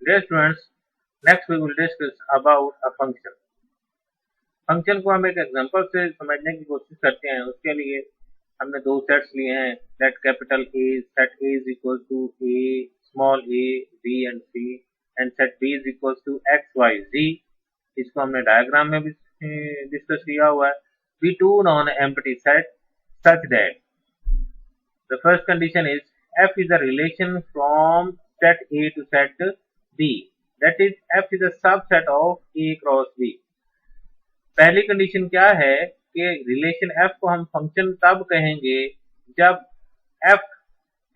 Dear students, next we will discuss about a function. Function को हम एक example से समझने की कोशिश करते हैं। उसके लिए हमने दो सेट्स लिए हैं, set capital A, set A is equal to A, small A, B and C, and set B is equal to X Y Z. इसको हमने डायग्राम में भी डिस्कस किया हुआ है। We two on empty set such that the first condition is f is a relation from set A to set B, that is f is a subset of A cross B। पहली condition क्या है कि relation f को हम function तब कहेंगे जब f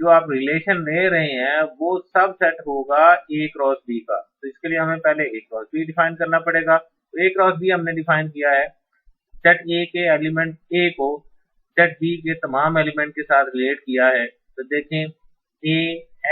जो आप रिलेशन ले रहे हैं वो सबसेट होगा A क्रॉस B का। तो इसके लिए हमें पहले A क्रॉस B डिफाइन करना पड़ेगा। तो A क्रॉस B हमने डिफाइन किया है, सेट A के एलिमेंट A को सेट बी के तमाम एलिमेंट के साथ रिलेट किया है। तो देखें ए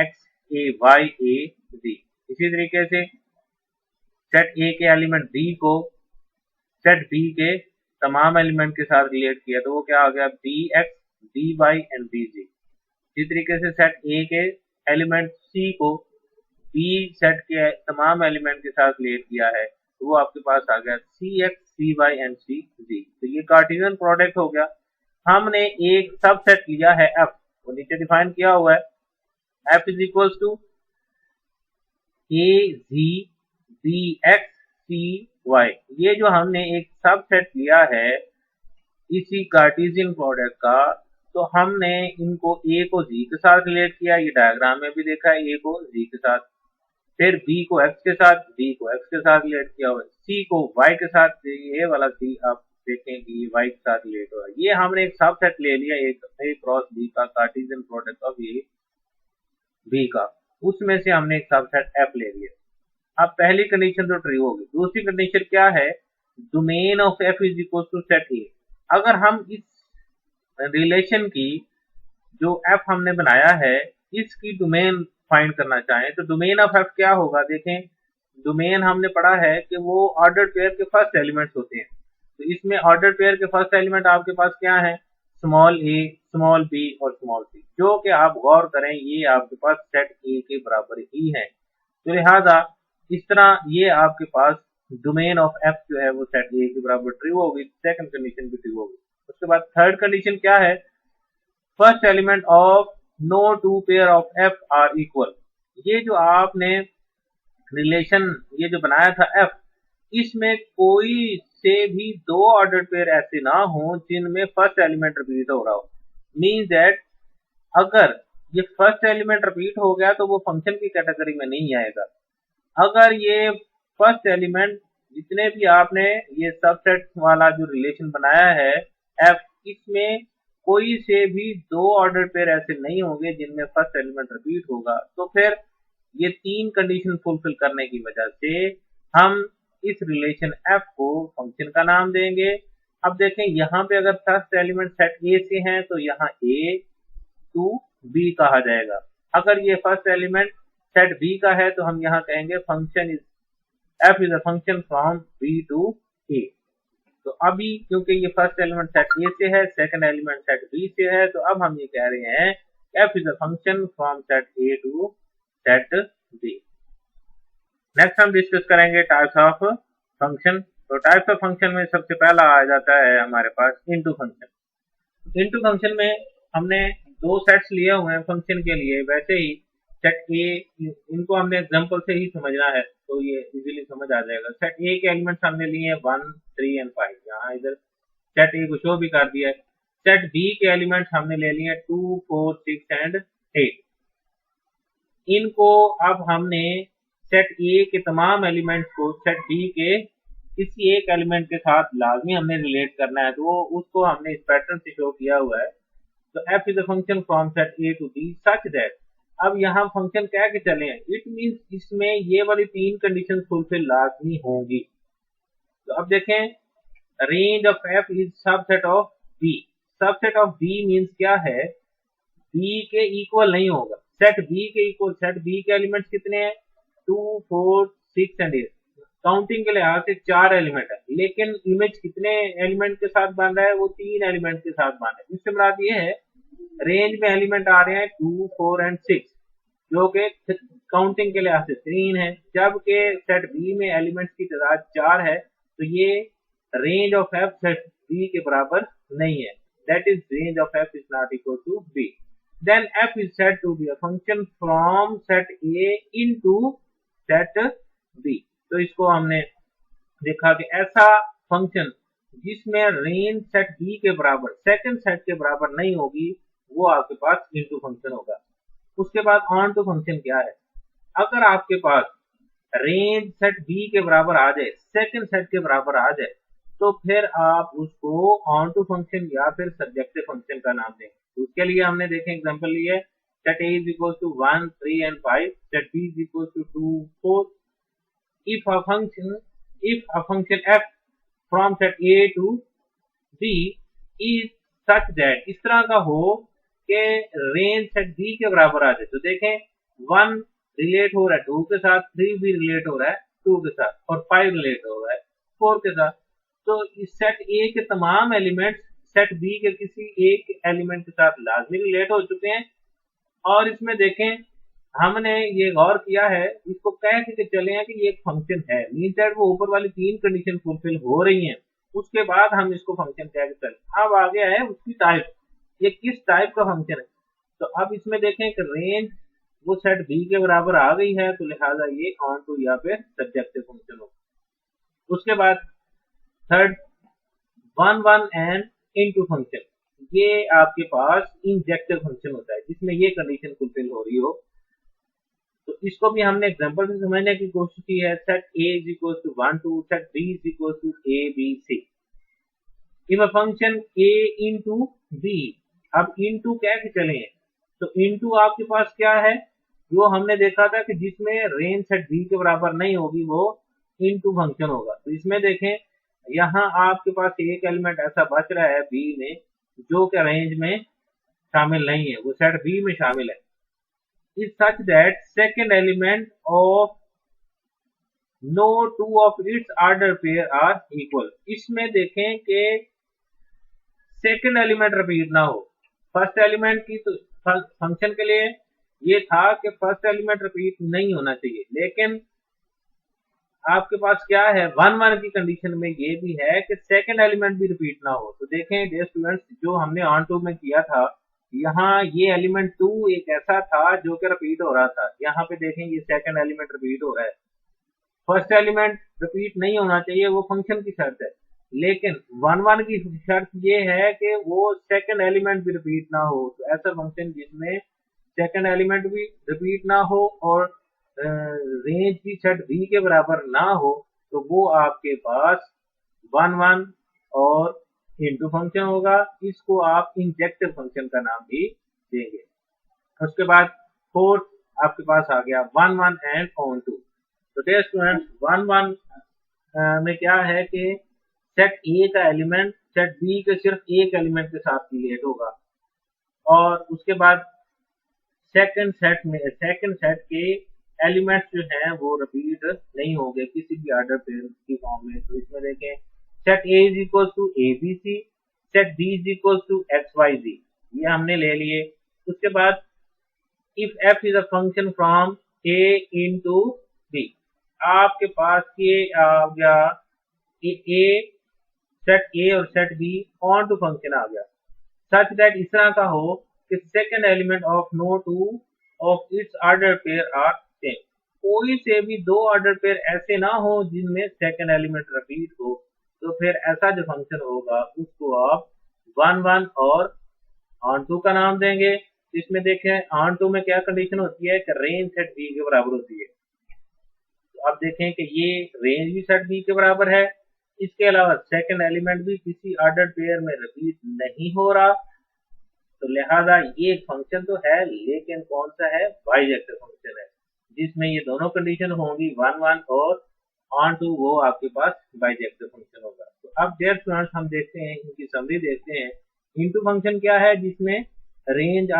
एक्स, ए वाई, ए जी। इसी तरीके से सेट ए के एलिमेंट बी को सेट बी के तमाम एलिमेंट के साथ रिलेट किया, तो वो क्या हो गया, B X, B Y and B Z. इसी तरीके से सेट ए के एलिमेंट सी को बी सेट के तमाम एलिमेंट के साथ रिलेट किया है, तो वो आपके पास आ गया सी एक्स, सी वाई एंड सी जी। तो ये कार्टेशियन प्रोडक्ट हो गया। हमने एक सबसेट लिया है f, वो नीचे डिफाइन किया हुआ है, f is equal to A G B X C Y. ये जो हमने एक सबसेट लिया है इसी कार्टेशियन प्रोडक्ट का, तो हमने इनको a को z के साथ रिलेट किया, ये डायग्राम में भी देखा है, a को z के साथ, फिर b को x के साथ, b को x के साथ रिलेट किया हुआ है, c को y के साथ, ये वाला c आप देखें कि ये y के साथ रिलेट हो रहा है। ये हमने एक सबसेट ले लिया एक a क्रॉस b का, Cartesian product of a b का, उसमें से हमने एक सबसेट f ले लिया। अब पहली कंडीशन तो ट्रू होगी। दूसरी कंडीशन क्या है, domain of f is equal to set a। अगर हम इस रिलेशन की जो f हमने बनाया है इसकी डोमेन फाइंड करना चाहें तो डोमेन ऑफ f क्या होगा, देखें डोमेन हमने पढ़ा है कि वो ऑर्डर पेयर के फर्स्ट एलिमेंट्स होते हैं। तो इसमें ऑर्डर पेयर के फर्स्ट एलिमेंट आपके पास क्या है, स्मॉल ए, स्मॉल बी और स्मॉल सी, जो कि आप गौर करें ये आपके पास सेट ए के बराबर ही है। तो लिहाजा इस तरह ये आपके पास डोमेन ऑफ एफ जो है वो सेट ए के बराबर ट्रू होगी। सेकंड कंडीशन भी ट्रू होगी। उसके बाद थर्ड कंडीशन क्या है, first element of no two pair of F are equal. ये जो आपने रिलेशन ये जो बनाया था f, इसमें कोई से भी दो ऑर्डर पेयर ऐसे ना हो जिनमें फर्स्ट एलिमेंट रिपीट हो रहा हो। मीन्स दैट अगर ये फर्स्ट एलिमेंट रिपीट हो गया तो वो फंक्शन की कैटेगरी में नहीं आएगा। अगर ये फर्स्ट एलिमेंट जितने भी आपने ये सबसेट वाला जो रिलेशन बनाया है f, इसमें कोई से भी दो ऑर्डर पेयर ऐसे नहीं होंगे जिनमें फर्स्ट एलिमेंट रिपीट होगा, तो फिर ये तीन कंडीशन फुलफिल करने की वजह से हम इस रिलेशन f को फंक्शन का नाम देंगे। अब देखें यहाँ पे अगर फर्स्ट एलिमेंट सेट a से हैं तो यहाँ a टू b कहा जाएगा। अगर ये फर्स्ट एलिमेंट सेट b का है तो हम यहाँ कहेंगे function is f is a function from b to a। तो अभी क्योंकि ये फर्स्ट एलिमेंट सेट a से है, सेकंड एलिमेंट सेट b से है, तो अब हम ये कह रहे हैं f is a function from set a to set b। Next हम डिस्कस करेंगे टाइप्स ऑफ फंक्शन। तो टाइप्स ऑफ फंक्शन में सबसे पहला आ जाता है हमारे पास इनटू फंक्शन। इनटू फंक्शन में हमने दो सेट्स लिए हुए हैं फंक्शन के लिए, वैसे ही सेट ए, इनको हमने एग्जांपल से ही समझना है तो ये इजीली समझ आ जाएगा। सेट ए के एलिमेंट्स हमने लिए हैं 1, 3 एंड 5, यहाँ इधर सेट ए को शो भी कर दिया है। सेट बी के एलिमेंट्स हमने ले लिए 2, 4, 6 एंड 8। इनको अब हमने सेट ए के तमाम एलिमेंट्स को सेट बी के किसी एक एलिमेंट के साथ लाजमी हमने रिलेट करना है, तो उसको हमने इस पैटर्न से शो किया हुआ है। तो f is a function from set A to B such that, अब यहाँ फंक्शन कह के चले हैं, इट मींस इसमें ये वाली तीन कंडीशन फुलफिल लाजमी होंगी। तो अब देखें, range of f is subset of b। Subset of b means क्या है, b के इक्वल नहीं होगा। सेट b के इक्वल, सेट b के एलिमेंट्स कितने हैं, 2, 4, 6 एंड 8। काउंटिंग के लिहाज से 4 एलिमेंट है, लेकिन इमेज कितने एलिमेंट के साथ बन रहा है, वो 3 एलिमेंट के साथ बन रहा है। इससे मुराद ये है रेंज में एलिमेंट आ रहे हैं 2, 4 एंड 6। जो कि काउंटिंग के लिहाज से 3 है, जबकि सेट बी में एलिमेंट्स की तादाद 4 है, तो ये range of F set B के बराबर नहीं है। That is range of F is not equal to B. Then F is said to be a function from set A into set B. तो इसको हमने देखा कि ऐसा फंक्शन जिसमें रेंज सेट बी के बराबर सेकंड सेट के बराबर नहीं होगी, वो आपके पास इनटू फंक्शन होगा। उसके बाद ऑन टू फंक्शन क्या है? अगर आपके पास रेंज सेट बी के बराबर आ जाए, सेकंड सेट के बराबर आ जाए, तो फिर आप उसको ऑन टू फंक्शन या फिर सब्जेक्टिव फंक्शन का नाम देंगे। उसके लिए हमने देखे एग्जांपल लिए, set A is equal to 1 3 and 5, set B is equal to 2 4। if a function f from set a to b is such that इस तरह का हो कि रेंज सेट b के बराबर आ जाए, तो देखें 1 रिलेट हो रहा है 2 के साथ, 3 भी रिलेट हो रहा है 2 के साथ, और 5 रिलेट हो रहा है 4 के साथ। तो इस सेट a के तमाम एलिमेंट्स सेट b के किसी एक एलिमेंट के साथ लाजमी रिलेट हो चुके हैं। और इसमें देखें हमने ये गौर किया है, इसको कह के चले हैं कि ये एक फंक्शन है, मीन दैट वो ऊपर वाली 3 कंडीशन फुलफिल हो रही हैं, उसके बाद हम इसको फंक्शन कह के चले। अब आगे है उसकी टाइप, ये किस टाइप का फंक्शन है। तो अब इसमें देखें कि रेंज वो सेट बी के बराबर आ गई है, तो लिहाजा ये ऑन टू या फिर सब्जेक्टिव फंक्शन होगा। उसके बाद थर्ड 1 1 एंड इनटू फंक्शन, ये आपके पास इंजेक्टिव फंक्शन होता है जिसमें ये कंडीशन फुलफिल हो रही हो। तो इसको भी हमने एग्जांपल से समझने की कोशिश की है। Set a is equals to 1 2, set b is equals to a b c। if a function a into b, अब into कह के चले हैं, तो into आपके पास क्या है, जो हमने देखा था कि जिसमें रेंज सेट b के बराबर नहीं होगी वो into फंक्शन होगा। तो इसमें देखें यहाँ आपके पास एक एलिमेंट ऐसा बच रहा है b में जो कि रेंज में शामिल नहीं है, वो सेट b में शामिल है। is such that second element of no two of its order pair are equal। इसमें देखें कि सेकंड एलिमेंट रिपीट ना हो। फर्स्ट एलिमेंट की तो फंक्शन के लिए ये था कि फर्स्ट एलिमेंट रिपीट नहीं होना चाहिए, लेकिन आपके पास क्या है 1 1 की कंडीशन में ये भी है कि सेकंड एलिमेंट भी रिपीट ना हो। तो देखें डियर स्टूडेंट्स, जो हमने ऑन टू में किया था, यहाँ ये एलिमेंट 2 एक ऐसा था जो कि रिपीट हो रहा था, यहाँ पे देखें ये सेकंड एलिमेंट रिपीट हो रहा है। फर्स्ट एलिमेंट रिपीट नहीं होना चाहिए, वो फंक्शन की शर्त है, लेकिन 1 1 की शर्त ये है कि वो सेकंड एलिमेंट भी रिपीट ना हो। तो ऐसा फंक्शन जिसमें सेकंड एलिमेंट भी रिपीट ना हो और रेंज भी सेट बी के बराबर ना हो, तो वो आपके पास 1 1 और इनटू फंक्शन होगा। इसको आप इंजेक्टिव फंक्शन का नाम भी देंगे। उसके बाद फोर्थ आपके पास आ गया 1 1 एंड ऑन टू। तो डियर स्टूडेंट्स 1 1 में क्या है कि सेट ए का एलिमेंट सेट बी के सिर्फ एक एलिमेंट के साथ रिलेट होगा, और उसके बाद सेकंड सेट के एलिमेंट्स जो हैं वो रिपीट नहीं होंगे किसी भी ऑर्डर पेयर की फॉर्म में। तो इसमें देखें set A is equal to A B C, set B is equal to X Y Z, ये हमने ले लिए। उसके बाद if F is a function from A into B, आपके पास ये आ गया ए सेट ए और set B onto function आ गया, सच दैट इस तरह का हो कि second element of no two of its order pair are same. कोई से भी दो ऑर्डर पेयर ऐसे ना हो जिनमें सेकंड एलिमेंट रिपीट हो, तो फिर ऐसा जो फंक्शन होगा उसको आप 1 1 और ऑन टू का नाम देंगे। इसमें देखें ऑन टू में क्या कंडीशन होती है कि रेंज सेट बी के बराबर होती है। तो आप देखें कि ये रेंज भी सेट बी के बराबर है, इसके अलावा सेकंड एलिमेंट भी किसी ऑर्डर पेयर में रिपीट नहीं हो रहा, तो लिहाजा ये एक फंक्शन तो है, लेकिन कौन सा है, बाइजेक्टिव फंक्शन है, जिसमें ये दोनों कंडीशन होंगी 1 1 और ऑन टू, वो आपके पास बाइजेक्टिव फंक्शन होगा। तो अब डियर स्टूडेंट्स हम देखते हैं, इनकी समरी देखते हैं। इनटू फंक्शन क्या है, जिसमें रेंज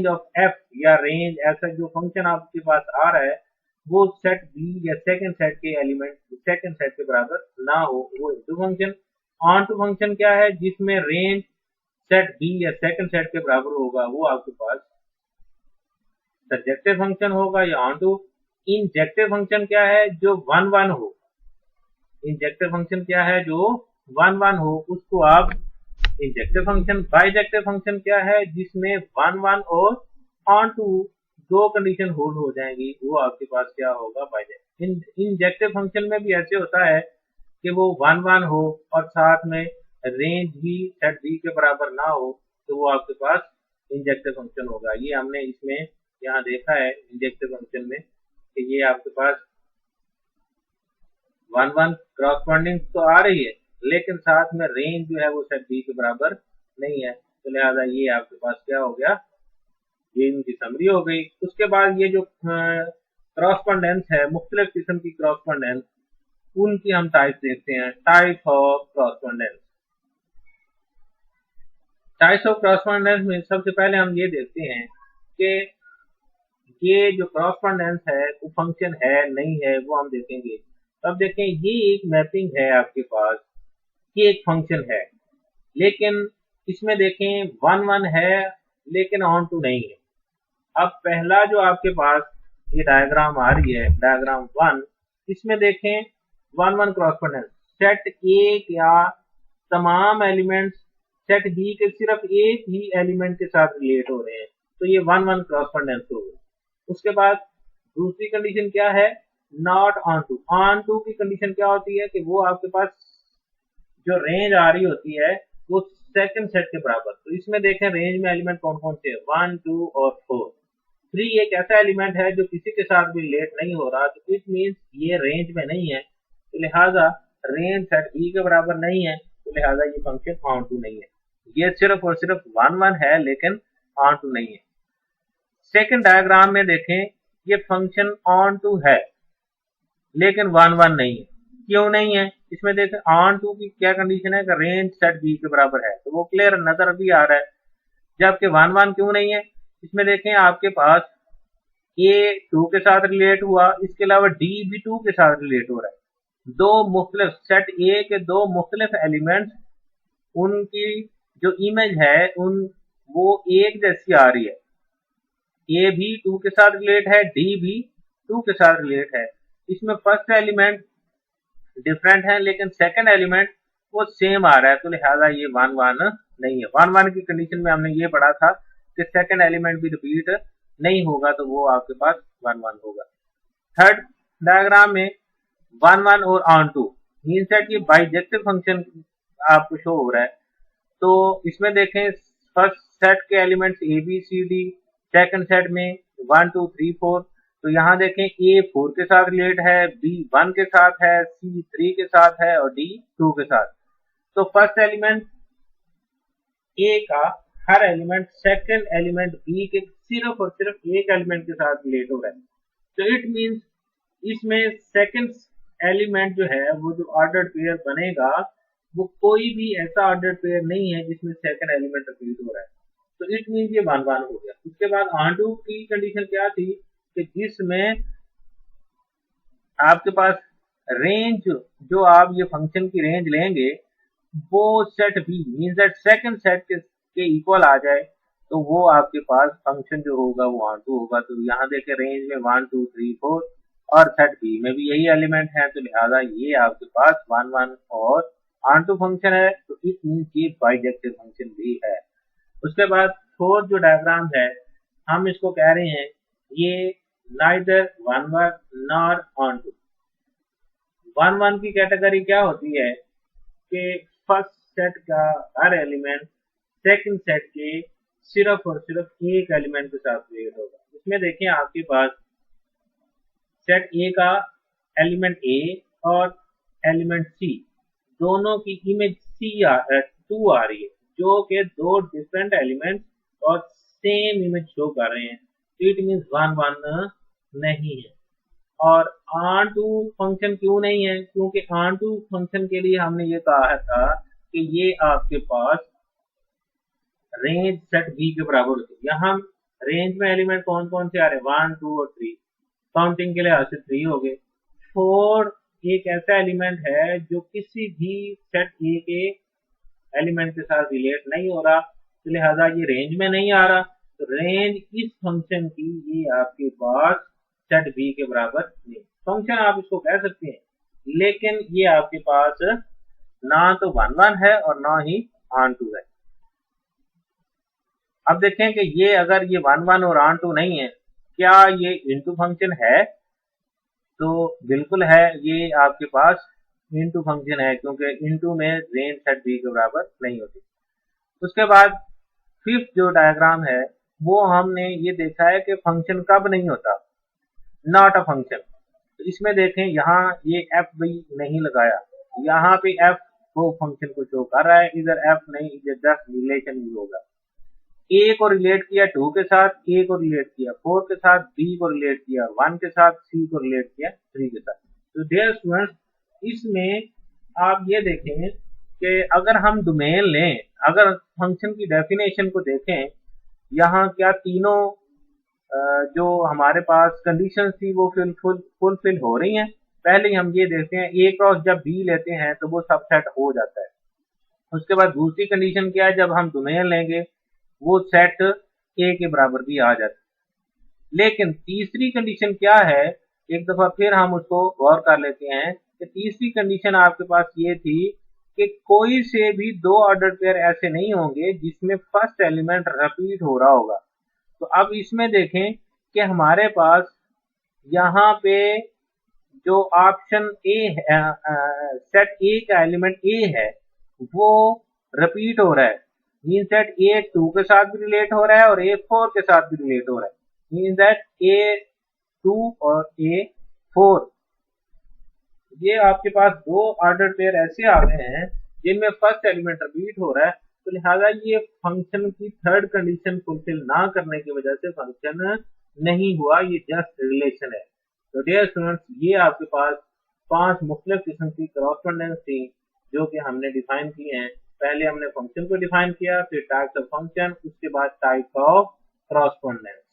ऑफ एफ या रेंज ऐसा जो फंक्शन आपके पास आ रहा है वो सेट बी या सेकंड सेट के एलिमेंट सेकंड सेट के बराबर ना हो, वो into function. Onto function क्या है, जिसमें रेंज सेट बी या सेकंड सेट के बराबर होगा, वो आपके पास सरजेक्टिव फंक्शन होगा या ऑन टू। इंजेक्टिव फंक्शन क्या है, जो 1 1 हो। इंजेक्टिव फंक्शन क्या है, जो 1 1 हो, उसको आप इंजेक्टिव फंक्शन। बाइजेक्टिव फंक्शन क्या है, जिसमें 1 1 और ऑन टू दो कंडीशन होल्ड हो जाएंगी, वो आपके पास क्या होगा, बाइजेक्टिव। इंजेक्टिव फंक्शन में भी ऐसे होता है कि वो 1 1 हो और साथ में रेंज भी सेट बी के बराबर ना हो, तो वो आपके पास इंजेक्टिव फंक्शन होगा। ये हमने इसमें यहाँ देखा है इंजेक्टिव फंक्शन में कि ये आपके पास 1 1 क्रॉसपॉन्डिंग तो आ रही है, लेकिन साथ में रेंज जो है वो सेट बी के बराबर नहीं है, तो लिहाजा ये आपके पास क्या हो गया, ये इनकी समरी हो गई। उसके बाद ये जो क्रॉसपॉन्डेंस है, मुख्तलिफ किस्म की क्रॉसपॉन्डेंस, उनकी हम टाइप देखते हैं। Type of correspondence. Types of correspondence में सबसे पहले हम ये देखते हैं कि ये जो क्रॉसपॉन्डेंस है वो फंक्शन है नहीं है, वो हम देखेंगे। तो अब देखें, ये एक मैपिंग है आपके पास, ये एक फंक्शन है, लेकिन इसमें देखें 1 1 है लेकिन ऑन टू नहीं है। अब पहला जो आपके पास ये डायग्राम आ रही है, डायग्राम 1, इसमें देखें 1 1 क्रॉसपॉन्डेंस, सेट ए या तमाम एलिमेंट्स सेट बी के सिर्फ एक ही एलिमेंट के साथ रिलेट हो रहे हैं, तो ये 1 1 क्रॉसपॉन्डेंस हो गई। उसके बाद दूसरी कंडीशन क्या है, not onto. Onto की कंडीशन क्या होती है कि वो आपके पास जो रेंज आ रही होती है वो सेकंड सेट के बराबर। तो इसमें देखें रेंज में एलिमेंट कौन कौन से हैं, 1 2 और 4। 3 एक ऐसा एलिमेंट है जो किसी के साथ भी रिलेट नहीं हो रहा, तो इट मीन्स ये रेंज में नहीं है, तो लिहाजा रेंज सेट बी के बराबर नहीं है, तो लिहाजा ये फंक्शन ऑन टू नहीं है। ये सिर्फ और सिर्फ 1 1 है लेकिन ऑन टू नहीं है। सेकंड डायग्राम में देखें, ये फंक्शन ऑन टू है लेकिन 1 1 नहीं है। क्यों नहीं है, इसमें देखें ऑन टू की क्या कंडीशन है कि रेंज सेट बी के बराबर है, तो वो क्लियर नजर भी आ रहा है। जबकि 1 1 क्यों नहीं है, इसमें देखें आपके पास ए 2 के साथ रिलेट हुआ, इसके अलावा डी भी 2 के साथ रिलेट हो रहा है। दो मुख्तलिफ सेट ए के दो मुख्तलिफ एलिमेंट्स, उनकी जो इमेज है उन वो एक जैसी आ रही है। ए भी 2 के साथ रिलेट है, डी भी 2 के साथ रिलेट है। इसमें फर्स्ट एलिमेंट डिफरेंट है लेकिन सेकंड एलिमेंट वो सेम आ रहा है, तो लिहाजा ये 1 1 नहीं है। 1 1 की कंडीशन में हमने ये पढ़ा था कि सेकंड एलिमेंट भी रिपीट नहीं होगा, तो वो आपके पास 1 1 होगा। थर्ड डायग्राम में 1 1 और ऑन टू मीन्स दैट ये बाइजेक्टिव फंक्शन आपको शो हो रहा है। तो इसमें देखें फर्स्ट सेट के elements A B C D, second set में 1 2 3 4। तो यहाँ देखें ए 4 के साथ रिलेट है, बी 1 के साथ है, सी 3 के साथ है और डी 2 के साथ। तो फर्स्ट एलिमेंट ए का हर एलिमेंट सेकंड एलिमेंट बी के सिर्फ और सिर्फ एक एलिमेंट के साथ रिलेट हो रहा है, तो इट मींस इसमें सेकंड एलिमेंट जो है वो जो ऑर्डर्ड पेयर बनेगा वो कोई भी ऐसा ऑर्डर्ड पेयर नहीं है जिसमें सेकंड एलिमेंट रिपीट हो रहा है, तो इट मींस ये 1 1 हो गया। उसके बाद ऑन-टू की कंडीशन क्या थी कि जिसमें आपके पास रेंज, जो आप ये फंक्शन की रेंज लेंगे वो set B means that second set के इक्वल आ जाए, तो वो आपके पास फंक्शन जो होगा वो ऑन टू होगा। तो यहाँ देखें रेंज में 1 2 3 4 और सेट बी में भी यही एलिमेंट है, तो लिहाजा ये आपके पास 1 1 और ऑन टू फंक्शन है, तो इट मींस ये बाइजेक्टिव फंक्शन भी है। उसके बाद फोर्थ जो डायग्राम है, हम इसको कह रहे हैं ये नाइदर 1 1 नॉर ऑन टू। 1 1 की कैटेगरी क्या होती है कि फर्स्ट सेट का हर एलिमेंट सेकंड सेट के सिर्फ और सिर्फ एक एलिमेंट के साथ रिलेट होगा। इसमें देखें आपके पास सेट ए का एलिमेंट ए और एलिमेंट सी दोनों की इमेज सी 2 आ रही है, जो कि दो डिफरेंट एलिमेंट और सेम इमेज शो कर रहे हैं, इट मींस 1 1 नहीं है। और ऑन टू फंक्शन क्यों नहीं है, क्योंकि ऑन टू फंक्शन के लिए हमने ये कहा था कि ये आपके पास रेंज सेट बी के बराबर होती है। यहाँ रेंज में एलिमेंट कौन कौन से आ रहे हैं, 1 2 और 3, काउंटिंग के लिए 3 हो गए। 4 एक ऐसा एलिमेंट है जो किसी भी सेट ए के एलिमेंट के साथ रिलेट नहीं हो रहा, तो लिहाजा ये रेंज में नहीं आ रहा। तो रेंज इस फंक्शन की ये आपके पास सेट बी के बराबर नहीं। फंक्शन आप इसको कह सकते हैं, लेकिन ये आपके पास ना तो 1 है और ना ही ऑन टू है। अब देखें कि ये अगर ये 1 और ऑन टू नहीं है, क्या ये इनटू फंक्शन है? तो बिल्कुल है, ये आपके पास इनटू फंक्शन है, क्योंकि इनटू में रेंज सेट बी के बराबर नहीं होती। उसके बाद फिफ्थ जो डायग्राम है वो हमने ये देखा है कि फंक्शन कब नहीं होता, नॉट अ फंक्शन। तो इसमें देखें यहाँ ये एफ भी नहीं लगाया, यहाँ पे एफ वो फंक्शन को शो कर रहा है, इधर एफ नहीं, इधर जस्ट रिलेशन भी होगा। ए को रिलेट किया 2 के साथ, ए को रिलेट किया 4 के साथ, बी को रिलेट किया 1 के साथ, सी को रिलेट किया 3 के साथ। तो डियर स्टूडेंट्स, इसमें आप ये देखें कि अगर हम डोमेन लें, अगर फंक्शन की डेफिनेशन को देखें, यहाँ क्या तीनों जो हमारे पास कंडीशन थी वो फुलफिल हो रही हैं। पहले हम ये देखते हैं ए क्रॉस जब बी लेते हैं तो वो सबसेट हो जाता है। उसके बाद दूसरी कंडीशन क्या है, जब हम डोमेन लेंगे वो सेट ए के बराबर भी आ जाता है। लेकिन तीसरी कंडीशन क्या है, एक दफा फिर हम उसको गौर कर लेते हैं कि तीसरी कंडीशन आपके पास ये थी कि कोई से भी 2 ऑर्डर पेयर ऐसे नहीं होंगे जिसमें फर्स्ट एलिमेंट रिपीट हो रहा होगा। तो अब इसमें देखें कि हमारे पास यहाँ पे जो ऑप्शन ए है, सेट ए का एलिमेंट ए है वो रिपीट हो रहा है, मीन दैट ए 2 के साथ भी रिलेट हो रहा है और ए 4 के साथ भी रिलेट हो रहा है, मीन दैट ए 2 और ए 4 ये आपके पास 2 ऑर्डर पेयर ऐसे आ गए हैं जिनमें फर्स्ट एलिमेंट रिपीट हो रहा है। तो लिहाजा ये फंक्शन की थर्ड कंडीशन फुलफिल ना करने की वजह से फंक्शन नहीं हुआ, ये जस्ट रिलेशन है। तो डियर स्टूडेंट्स, ये आपके पास 5 मुख्तलिफ किस्म की क्रॉसपोंडेंस थी जो कि हमने डिफाइन किए हैं। पहले हमने फंक्शन को डिफाइन किया, फिर टाइप्स ऑफ फंक्शन, उसके बाद टाइप ऑफ क्रॉसपोंडेंस।